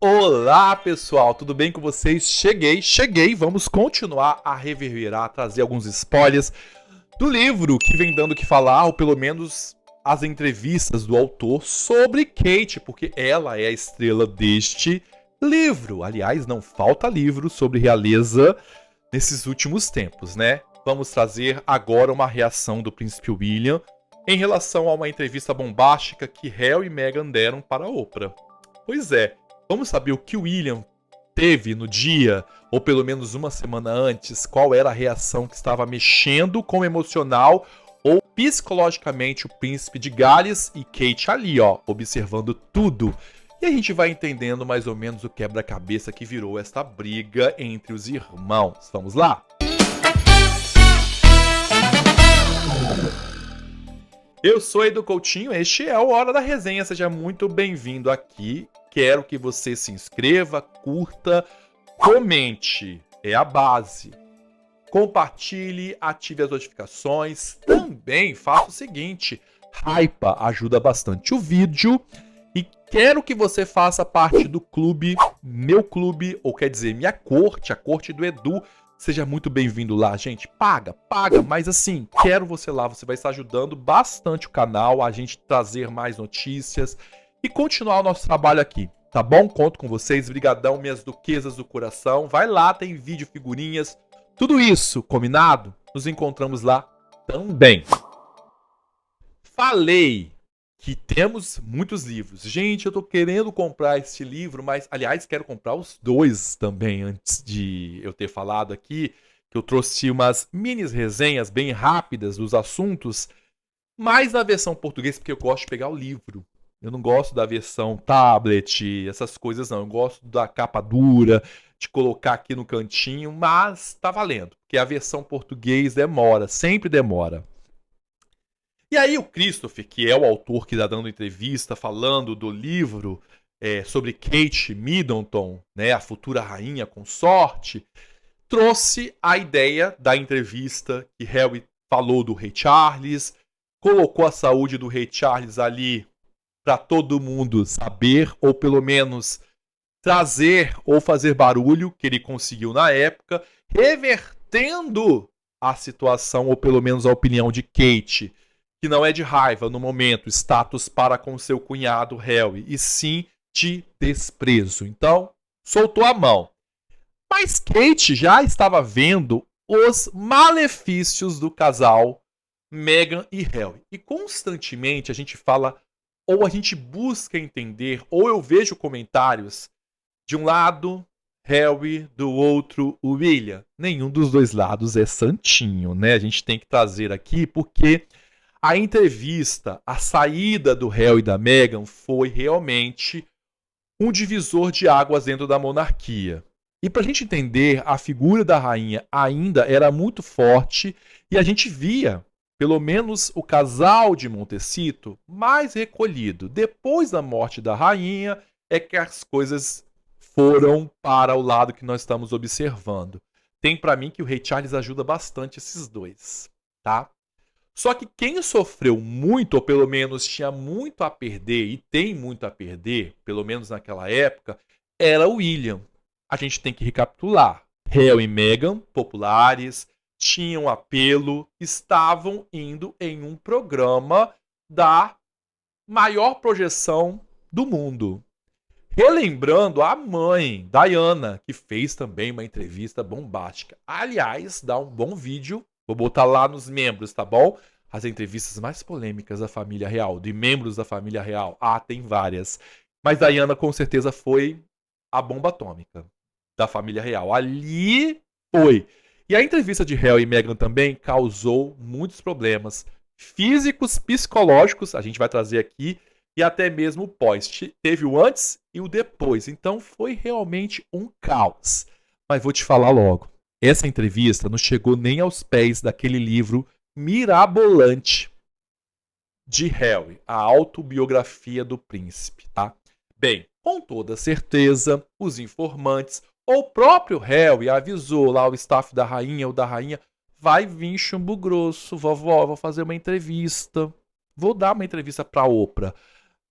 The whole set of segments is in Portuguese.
Olá, pessoal, tudo bem com vocês? Cheguei, vamos continuar a reverberar, trazer alguns spoilers do livro que vem dando o que falar, ou pelo menos as entrevistas do autor sobre Kate, porque ela é a estrela deste livro. Aliás, não falta livro sobre realeza nesses últimos tempos, né? Vamos trazer agora uma reação do príncipe William em relação a uma entrevista bombástica que Harry e Meghan deram para a Oprah. Pois é, vamos saber o que o William teve no dia, ou pelo menos uma semana antes, qual era a reação que estava mexendo com o emocional ou psicologicamente o príncipe de Gales e Kate ali, ó, observando tudo. E a gente vai entendendo mais ou menos o quebra-cabeça que virou esta briga entre os irmãos. Vamos lá? Eu sou Edu Coutinho, este é o Hora da Resenha, seja muito bem-vindo aqui. Quero que você se inscreva, curta, comente, é a base. Compartilhe, ative as notificações. Também faça o seguinte, hypa ajuda bastante o vídeo. E quero que você faça parte do clube, meu clube, ou quer dizer, minha corte, a corte do Edu. Seja muito bem-vindo lá, gente. Paga, mas assim, quero você lá. Você vai estar ajudando bastante o canal, a gente trazer mais notícias e continuar o nosso trabalho aqui, tá bom? Conto com vocês. Brigadão, minhas duquesas do coração. Vai lá, tem vídeo, figurinhas, tudo isso, combinado? Nos encontramos lá também. Falei que temos muitos livros. Gente, eu tô querendo comprar este livro, mas, aliás, quero comprar os dois também, antes de eu ter falado aqui, que eu trouxe umas mini resenhas bem rápidas dos assuntos, mas na versão portuguesa, porque eu gosto de pegar o livro. Eu não gosto da versão tablet, essas coisas não. Eu gosto da capa dura, de colocar aqui no cantinho, mas tá valendo, porque a versão português demora, sempre demora. E aí o Christopher, que é o autor que está dando entrevista falando do livro sobre Kate Middleton, né, a futura rainha consorte, trouxe a ideia da entrevista que Harry falou do rei Charles, colocou a saúde do rei Charles ali para todo mundo saber, ou pelo menos trazer ou fazer barulho, que ele conseguiu na época, revertendo a situação, ou pelo menos a opinião de Kate, que não é de raiva no momento, status para com seu cunhado Harry, e sim de desprezo. Então, soltou a mão. Mas Kate já estava vendo os malefícios do casal Meghan e Harry. E constantemente a gente fala, ou a gente busca entender, ou eu vejo comentários de um lado Harry, do outro o William. Nenhum dos dois lados é santinho, né? A gente tem que trazer aqui porque a entrevista, a saída do Harry e da Meghan foi realmente um divisor de águas dentro da monarquia. E para a gente entender, a figura da rainha ainda era muito forte e a gente via, pelo menos, o casal de Montecito mais recolhido. Depois da morte da rainha é que as coisas foram para o lado que nós estamos observando. Tem para mim que o rei Charles ajuda bastante esses dois, tá? Só que quem sofreu muito, ou pelo menos tinha muito a perder, e tem muito a perder, pelo menos naquela época, era o William. A gente tem que recapitular. Harry e Meghan, populares, tinham apelo, estavam indo em um programa da maior projeção do mundo. Relembrando a mãe, Diana, que fez também uma entrevista bombástica. Aliás, dá um bom vídeo. Vou botar lá nos membros, tá bom? As entrevistas mais polêmicas da família real, de membros da família real. Ah, tem várias. Mas Diana com certeza foi a bomba atômica da família real. Ali foi. E a entrevista de Harry e Meghan também causou muitos problemas físicos, psicológicos, a gente vai trazer aqui, e até mesmo o pós. Teve o antes e o depois. Então foi realmente um caos. Mas vou te falar logo. Essa entrevista não chegou nem aos pés daquele livro mirabolante de Harry, a autobiografia do príncipe, tá? Bem, com toda certeza, os informantes ou o próprio Harry avisou lá o staff da rainha ou da rainha, vai vir chumbo grosso, vovó, vou fazer uma entrevista. Vou dar uma entrevista pra Oprah.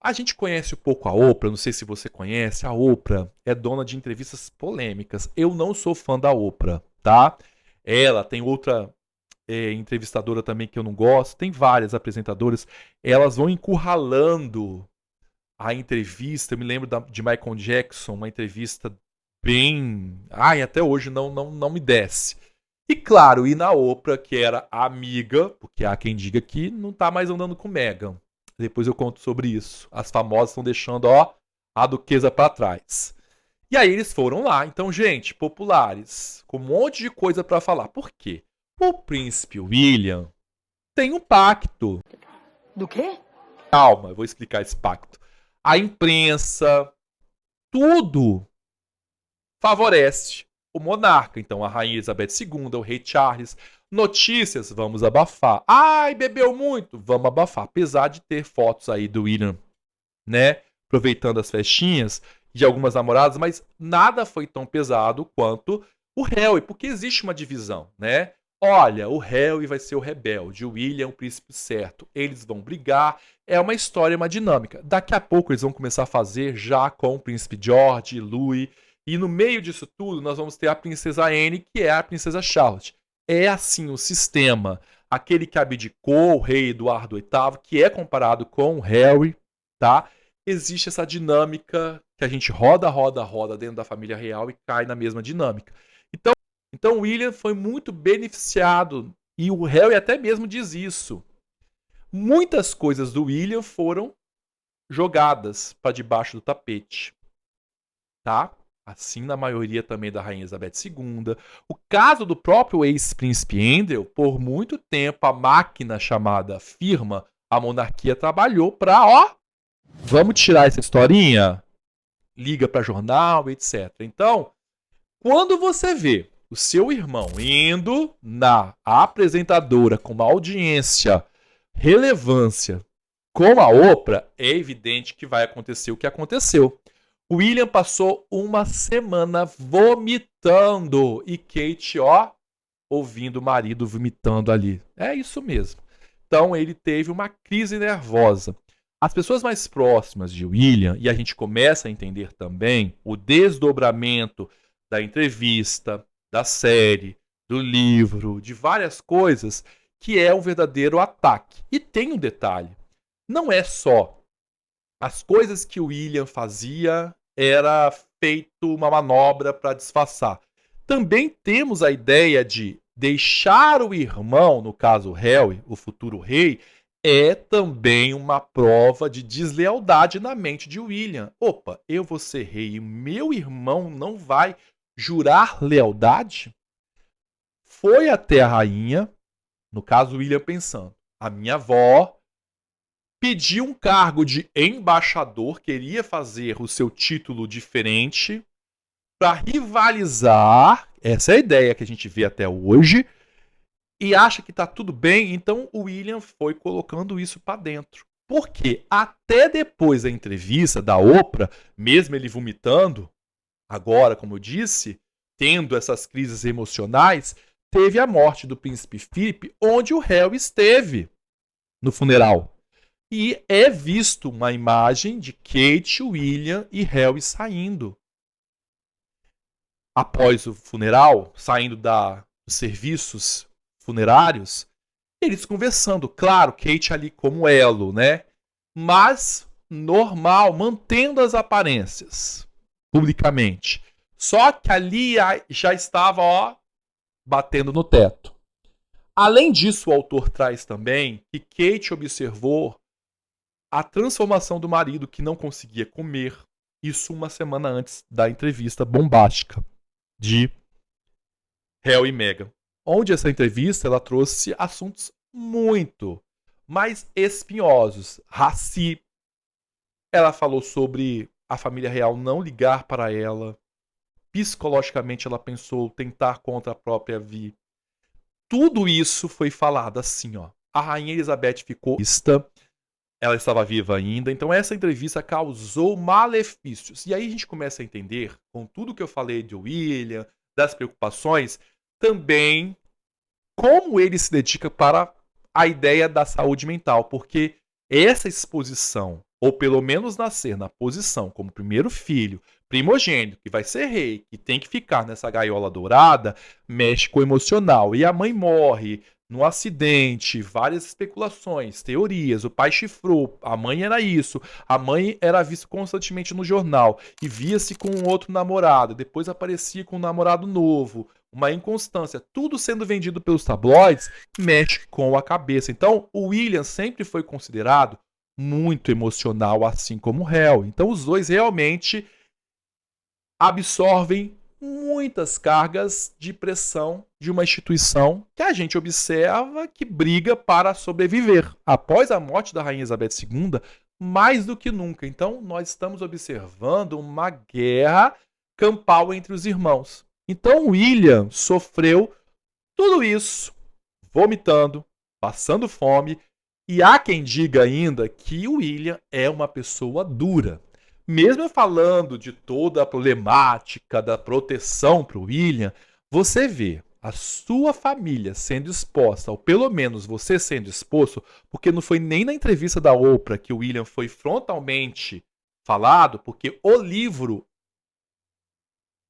A gente conhece um pouco a Oprah, não sei se você conhece. A Oprah é dona de entrevistas polêmicas. Eu não sou fã da Oprah, tá? Ela tem outra entrevistadora também que eu não gosto. Tem várias apresentadoras. Elas vão encurralando a entrevista. Eu me lembro de Michael Jackson, uma entrevista bem. Ai, até hoje não me desce. E claro, e na Oprah, que era amiga, porque há quem diga que não tá mais andando com Meghan. Depois eu conto sobre isso. As famosas estão deixando, ó, a duquesa pra trás. E aí eles foram lá. Então, gente, populares, com um monte de coisa pra falar. Por quê? O príncipe William tem um pacto. Do quê? Calma, eu vou explicar esse pacto. A imprensa, tudo favorece o monarca. Então, a rainha Elizabeth II, o rei Charles. Notícias, vamos abafar. Ai, bebeu muito, vamos abafar. Apesar de ter fotos aí do William, né, aproveitando as festinhas de algumas namoradas, mas nada foi tão pesado quanto o Harry, porque existe uma divisão, né? Olha, o Harry vai ser o rebelde, o William é o príncipe certo. Eles vão brigar, é uma história, uma dinâmica. Daqui a pouco eles vão começar a fazer já com o príncipe George, Louis, e no meio disso tudo nós vamos ter a princesa Anne, que é a princesa Charlotte. É assim o sistema. Aquele que abdicou, o rei Eduardo VIII, que é comparado com o Harry, tá? Existe essa dinâmica que a gente roda, roda, roda dentro da família real e cai na mesma dinâmica. Então o William foi muito beneficiado, e o Harry até mesmo diz isso. Muitas coisas do William foram jogadas para debaixo do tapete, tá? Assim na maioria também da Rainha Elizabeth II. O caso do próprio ex-príncipe Andrew, por muito tempo a máquina chamada firma, a monarquia trabalhou para, ó, vamos tirar essa historinha? Liga para jornal, etc. Então, quando você vê o seu irmão indo na apresentadora com uma audiência, relevância, com a Oprah, é evidente que vai acontecer o que aconteceu. O William passou uma semana vomitando e Kate, ó, ouvindo o marido vomitando ali. É isso mesmo. Então ele teve uma crise nervosa. As pessoas mais próximas de William, e a gente começa a entender também o desdobramento da entrevista, da série, do livro, de várias coisas, que é um verdadeiro ataque. E tem um detalhe: não é só as coisas que o William fazia, era feito uma manobra para disfarçar. Também temos a ideia de deixar o irmão, no caso o Harry, o futuro rei, é também uma prova de deslealdade na mente de William. Opa, eu vou ser rei e meu irmão não vai jurar lealdade? Foi até a rainha, no caso William pensando, a minha avó pediu um cargo de embaixador, queria fazer o seu título diferente para rivalizar, essa é a ideia que a gente vê até hoje, e acha que tá tudo bem, então o William foi colocando isso para dentro. Porque até depois da entrevista da Oprah, mesmo ele vomitando, agora, como eu disse, tendo essas crises emocionais, teve a morte do príncipe Philip, onde o Harry esteve no funeral. E é visto uma imagem de Kate, William e Harry saindo. Após o funeral, saindo dos serviços funerários, eles conversando. Claro, Kate ali como elo, né? Mas normal, mantendo as aparências publicamente. Só que ali já estava, ó, batendo no teto. Além disso, o autor traz também que Kate observou a transformação do marido que não conseguia comer. Isso uma semana antes da entrevista bombástica de Harry e Meghan. Onde essa entrevista ela trouxe assuntos muito mais espinhosos. Raci. Ela falou sobre a família real não ligar para ela. Psicologicamente ela pensou tentar contra a própria Vi. Tudo isso foi falado assim, ó. A rainha Elizabeth ficou ela estava viva ainda, então essa entrevista causou malefícios. E aí a gente começa a entender, com tudo que eu falei de William, das preocupações, também como ele se dedica para a ideia da saúde mental, porque essa exposição ou pelo menos nascer na posição como primeiro filho, primogênito, que vai ser rei, que tem que ficar nessa gaiola dourada, mexe com o emocional. E a mãe morre num acidente, várias especulações, teorias, o pai chifrou, a mãe era isso, a mãe era vista constantemente no jornal e via-se com um outro namorado, depois aparecia com um namorado novo, uma inconstância, tudo sendo vendido pelos tabloides, mexe com a cabeça. Então, o William sempre foi considerado muito emocional, assim como o Harry. Então, os dois realmente absorvem muitas cargas de pressão de uma instituição que a gente observa que briga para sobreviver. Após a morte da Rainha Elizabeth II, mais do que nunca. Então, nós estamos observando uma guerra campal entre os irmãos. Então, William sofreu tudo isso, vomitando, passando fome, e há quem diga ainda que o William é uma pessoa dura. Mesmo falando de toda a problemática da proteção para o William, você vê a sua família sendo exposta, ou pelo menos você sendo exposto, porque não foi nem na entrevista da Oprah que o William foi frontalmente falado, porque o livro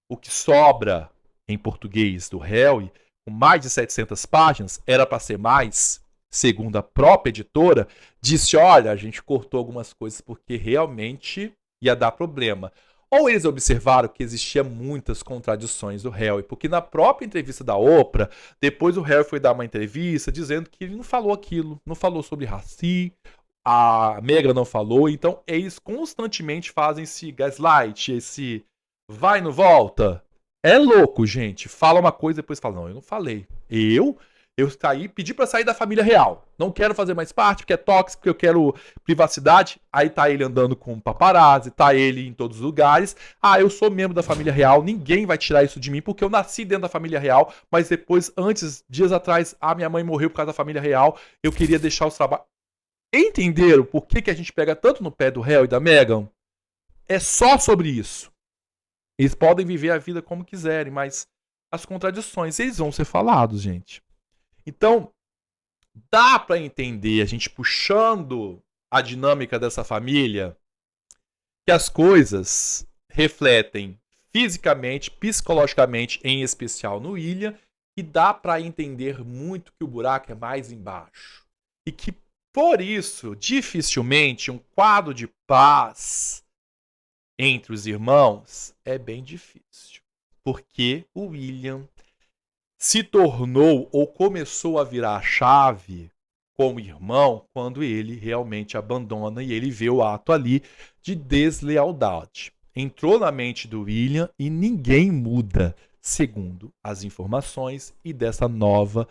O que Sobra, em português, do Harry, com mais de 700 páginas, era para ser mais, segundo a própria editora, disse, olha, a gente cortou algumas coisas porque realmente ia dar problema. Ou eles observaram que existia muitas contradições do Harry, porque na própria entrevista da Oprah, depois o Harry foi dar uma entrevista dizendo que ele não falou aquilo, não falou sobre racismo, a Meghan não falou, então eles constantemente fazem esse gaslight, esse vai no volta. É louco, gente. Fala uma coisa e depois fala, não, eu não falei. Eu saí, pedi pra sair da família real. Não quero fazer mais parte, porque é tóxico, porque eu quero privacidade. Aí tá ele andando com paparazzi, tá ele em todos os lugares. Ah, eu sou membro da família real, ninguém vai tirar isso de mim, porque eu nasci dentro da família real, mas depois, antes, dias atrás, a minha mãe morreu por causa da família real, eu queria deixar os trabalhos. Entenderam por que a gente pega tanto no pé do Harry e da Meghan? É só sobre isso. Eles podem viver a vida como quiserem, mas as contradições, eles vão ser falados, gente. Então, dá para entender, a gente puxando a dinâmica dessa família, que as coisas refletem fisicamente, psicologicamente, em especial no William, e dá para entender muito que o buraco é mais embaixo. E que, por isso, dificilmente um quadro de paz entre os irmãos é bem difícil. Porque o William se tornou ou começou a virar a chave como irmão quando ele realmente abandona e ele vê o ato ali de deslealdade. Entrou na mente do William e ninguém muda, segundo as informações e dessa nova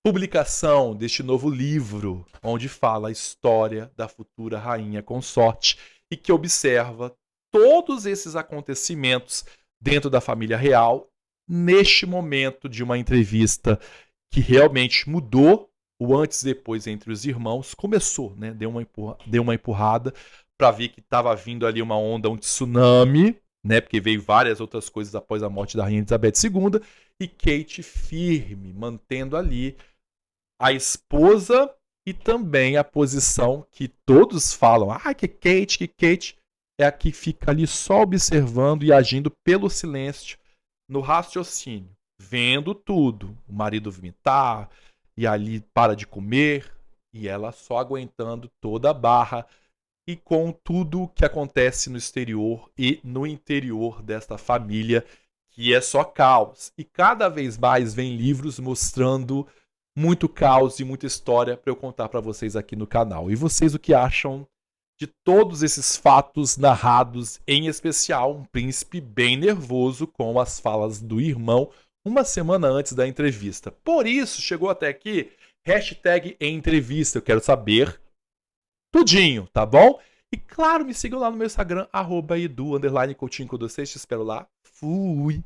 publicação, deste novo livro, onde fala a história da futura rainha consorte e que observa todos esses acontecimentos dentro da família real neste momento de uma entrevista que realmente mudou o antes e depois entre os irmãos. Começou, né? Deu uma empurrada para ver que estava vindo ali uma onda, um tsunami, né? Porque veio várias outras coisas após a morte da Rainha Elizabeth II, e Kate firme, mantendo ali a esposa e também a posição que todos falam, que Kate é a que fica ali só observando e agindo pelo silêncio, no raciocínio, vendo tudo, o marido vomitar, e ali para de comer, e ela só aguentando toda a barra, e com tudo que acontece no exterior e no interior desta família, que é só caos. E cada vez mais vem livros mostrando muito caos e muita história para eu contar para vocês aqui no canal. E vocês o que acham de todos esses fatos narrados, em especial um príncipe bem nervoso com as falas do irmão uma semana antes da entrevista. Por isso, chegou até aqui, #entrevista, eu quero saber tudinho, tá bom? E claro, me sigam lá no meu Instagram, @edu_coutinho, te espero lá. Fui!